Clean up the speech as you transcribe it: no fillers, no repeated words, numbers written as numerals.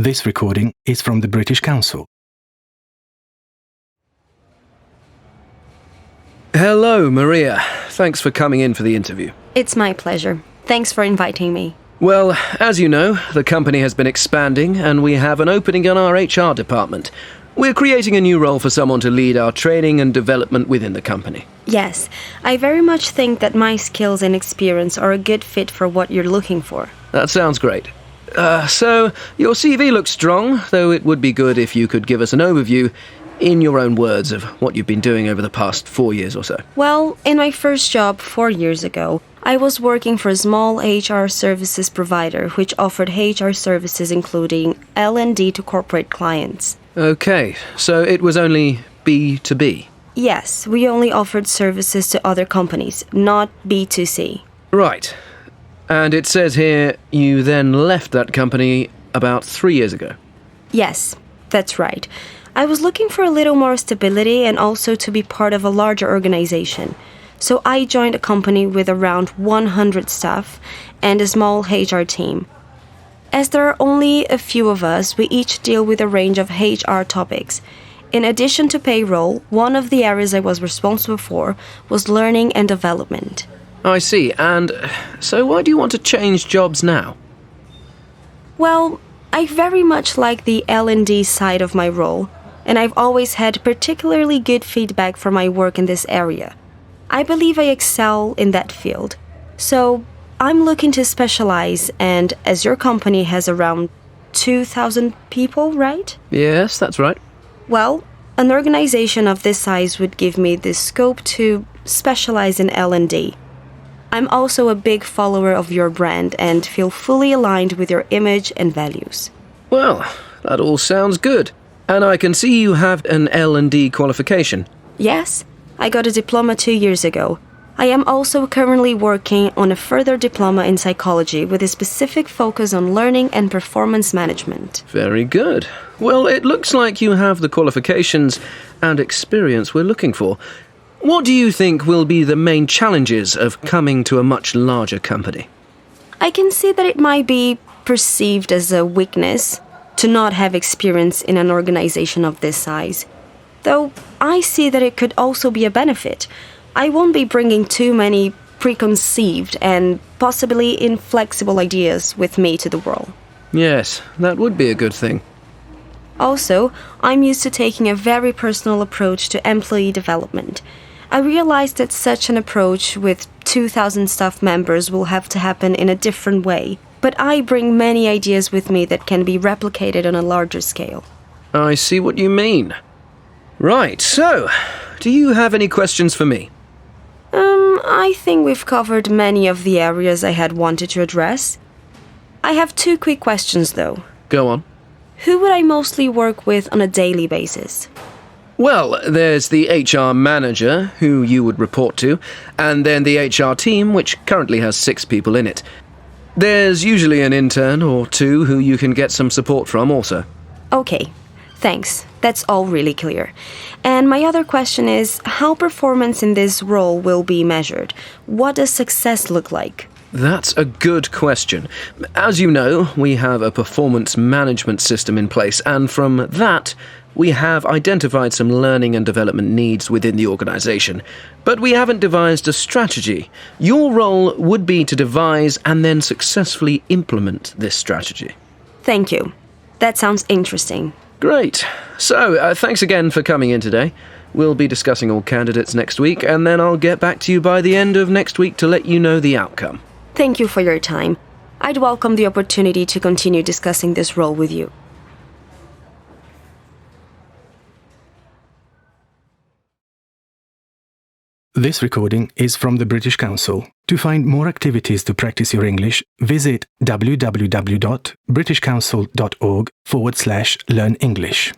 This recording is from the British Council. Hello, Maria. Thanks for coming in for the interview. It's my pleasure. Thanks for inviting me. Well, as you know, the company has been expanding and we have an opening in our HR department. We're creating a new role for someone to lead our training and development within the company. Yes, I very much think that my skills and experience are a good fit for what you're looking for. That sounds great. So, your CV looks strong, though it would be good if you could give us an overview, in your own words, of what you've been doing over the past 4 years or so. Well, in my first job 4 years ago, I was working for a small HR services provider which offered HR services including L&D to corporate clients. Okay, so it was only B2B? Yes, we only offered services to other companies, not B2C. Right. And it says here you then left that company about 3 years ago. Yes, that's right. I was looking for a little more stability and also to be part of a larger organization. So I joined a company with around 100 staff and a small HR team. As there are only a few of us, we each deal with a range of HR topics. In addition to payroll, one of the areas I was responsible for was learning and development. I see. And so why do you want to change jobs now? Well, I very much like the L&D side of my role, and I've always had particularly good feedback for my work in this area. I believe I excel in that field. So I'm looking to specialize, and as your company has around 2,000 people, right? Yes, that's right. Well, an organization of this size would give me the scope to specialize in L&D. I'm also a big follower of your brand and feel fully aligned with your image and values. Well, that all sounds good. And I can see you have an L&D qualification. Yes, I got a diploma 2 years ago. I am also currently working on a further diploma in psychology with a specific focus on learning and performance management. Very good. Well, it looks like you have the qualifications and experience we're looking for. What do you think will be the main challenges of coming to a much larger company? I can see that it might be perceived as a weakness to not have experience in an organization of this size. Though I see that it could also be a benefit. I won't be bringing too many preconceived and possibly inflexible ideas with me to the world. Yes, that would be a good thing. Also, I'm used to taking a very personal approach to employee development. I realize that such an approach with 2,000 staff members will have to happen in a different way, but I bring many ideas with me that can be replicated on a larger scale. I see what you mean. Right, so, do you have any questions for me? I think we've covered many of the areas I had wanted to address. I have 2 quick questions, though. Go on. Who would I mostly work with on a daily basis? Well, there's the HR manager, who you would report to, and then the HR team, which currently has 6 people in it. There's usually an intern or 2 who you can get some support from also. Okay, thanks. That's all really clear. And my other question is, how performance in this role will be measured? What does success look like? That's a good question. As you know, we have a performance management system in place, and from that, we have identified some learning and development needs within the organization. But we haven't devised a strategy. Your role would be to devise and then successfully implement this strategy. Thank you. That sounds interesting. Great. So, thanks again for coming in today. We'll be discussing all candidates next week, and then I'll get back to you by the end of next week to let you know the outcome. Thank you for your time. I'd welcome the opportunity to continue discussing this role with you. This recording is from the British Council. To find more activities to practice your English, visit www.britishcouncil.org/learn English.